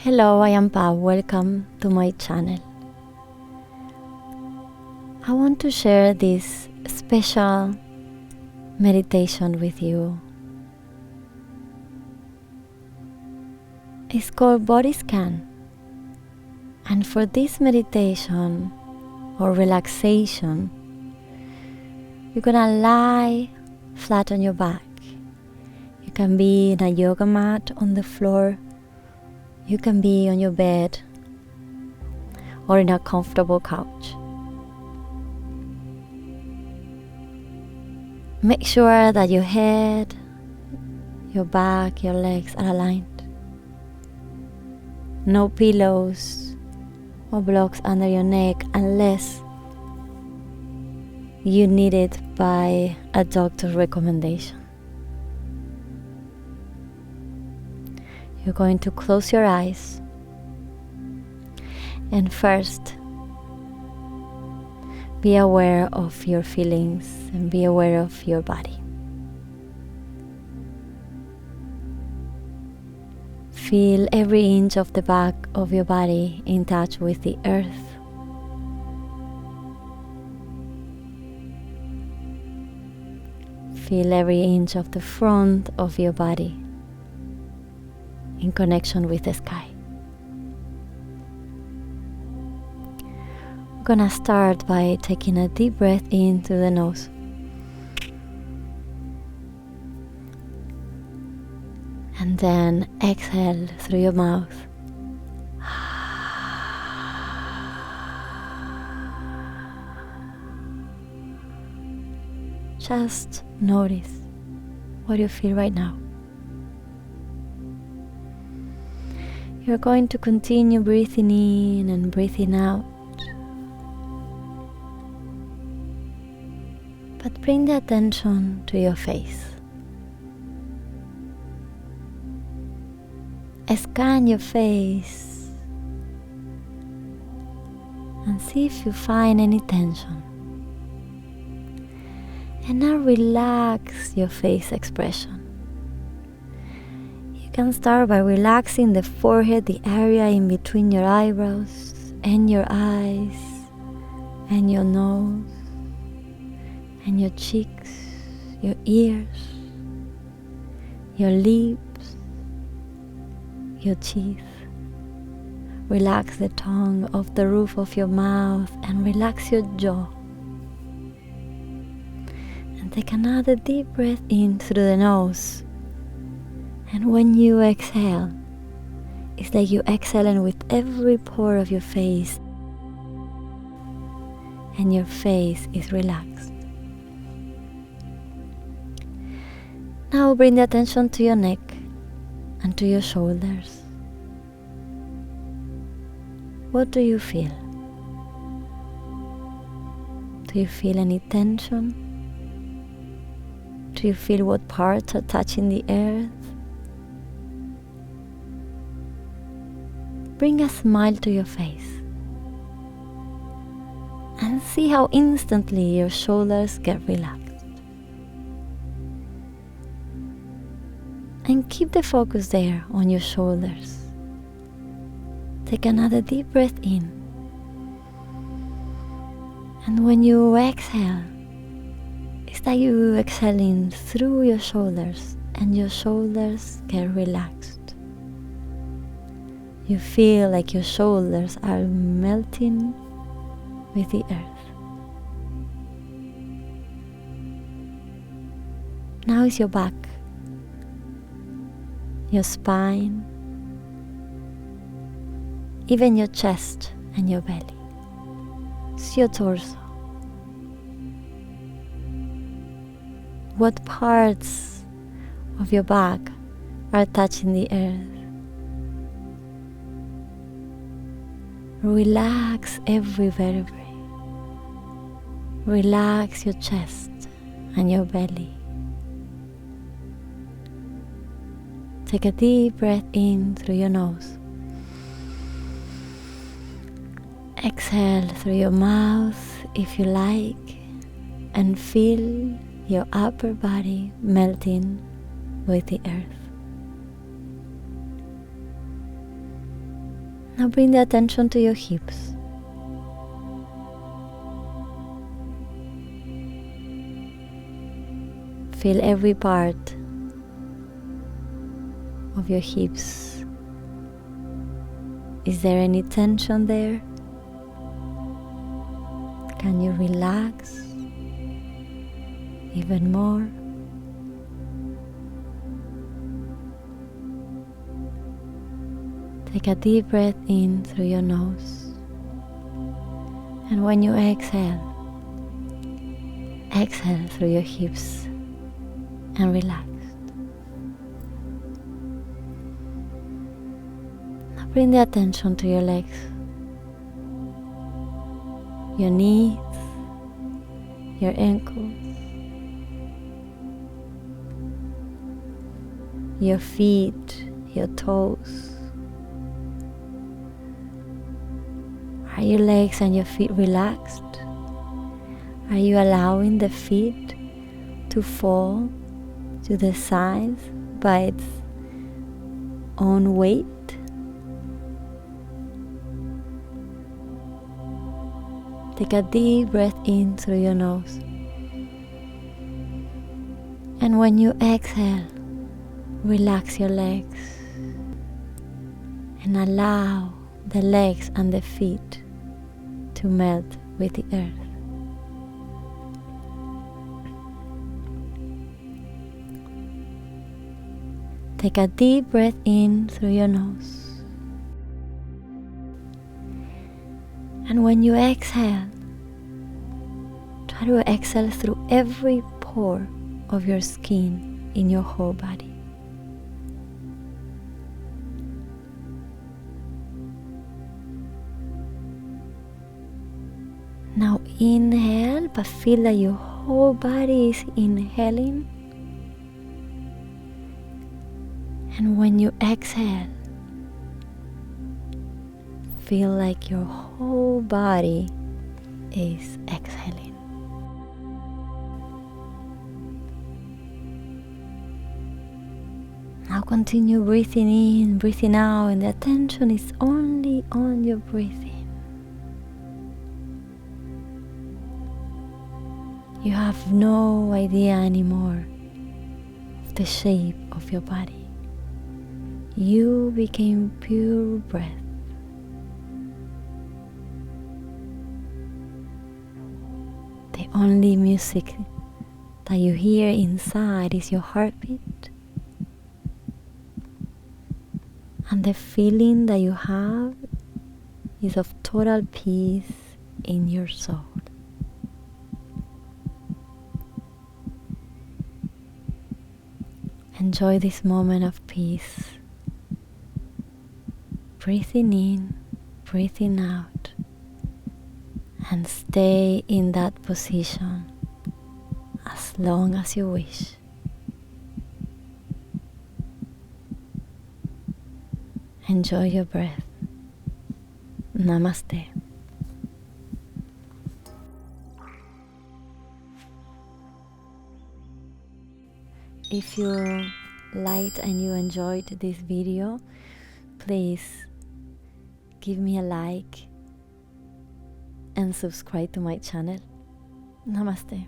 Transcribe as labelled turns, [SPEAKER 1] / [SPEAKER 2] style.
[SPEAKER 1] Hello, I am Pau. Welcome to my channel. I want to share this special meditation with you. It's called Body Scan. And for this meditation or relaxation, you're gonna lie flat on your back. You can be in a yoga mat on the floor. You can be on your bed or in a comfortable couch. Make sure that your head, your back, your legs are aligned. No pillows or blocks under your neck unless you need it by a doctor's recommendation. You're going to close your eyes and first be aware of your feelings and be aware of your body. Feel every inch of the back of your body in touch with the earth. Feel every inch of the front of your body in connection with the sky. We're gonna start by taking a deep breath in through the nose. And then exhale through your mouth. Just notice what you feel right now. You're going to continue breathing in and breathing out. But bring the attention to your face. Scan your face and see if you find any tension. And now relax your face expression. You can start by relaxing the forehead, the area in between your eyebrows and your eyes and your nose and your cheeks, your ears, your lips, your teeth. Relax the tongue of the roof of your mouth and relax your jaw. And take another deep breath in through the nose. And when you exhale, it's like you exhaling with every pore of your face, and your face is relaxed. Now bring the attention to your neck and to your shoulders. What do you feel? Do you feel any tension? Do you feel what parts are touching the earth? Bring a smile to your face and see how instantly your shoulders get relaxed. And keep the focus there on your shoulders. Take another deep breath in. And when you exhale, it's like you exhaling through your shoulders and your shoulders get relaxed. You feel like your shoulders are melting with the earth. Now is your back, your spine, even your chest and your belly. It's your torso. What parts of your back are touching the earth? Relax every vertebrae. Relax your chest and your belly. Take a deep breath in through your nose. Exhale through your mouth if you like, and feel your upper body melting with the earth. Now bring the attention to your hips. Feel every part of your hips. Is there any tension there? Can you relax even more? Take a deep breath in through your nose, and when you exhale, exhale through your hips and relax. Now bring the attention to your legs, your knees, your ankles, your feet, your toes. Are your legs and your feet relaxed? Are you allowing the feet to fall to the sides by its own weight? Take a deep breath in through your nose. And when you exhale, relax your legs and allow the legs and the feet to melt with the earth. Take a deep breath in through your nose. And when you exhale, try to exhale through every pore of your skin in your whole body. Now inhale, but feel that your whole body is inhaling. And when you exhale, feel like your whole body is exhaling. Now continue breathing in, breathing out, and the attention is only on your breathing. You have no idea anymore of the shape of your body. You became pure breath. The only music that you hear inside is your heartbeat, and the feeling that you have is of total peace in your soul. Enjoy this moment of peace. Breathing in, breathing out, and stay in that position as long as you wish. Enjoy your breath. Namaste. If you liked and you enjoyed this video, please give me a like and subscribe to my channel. Namaste.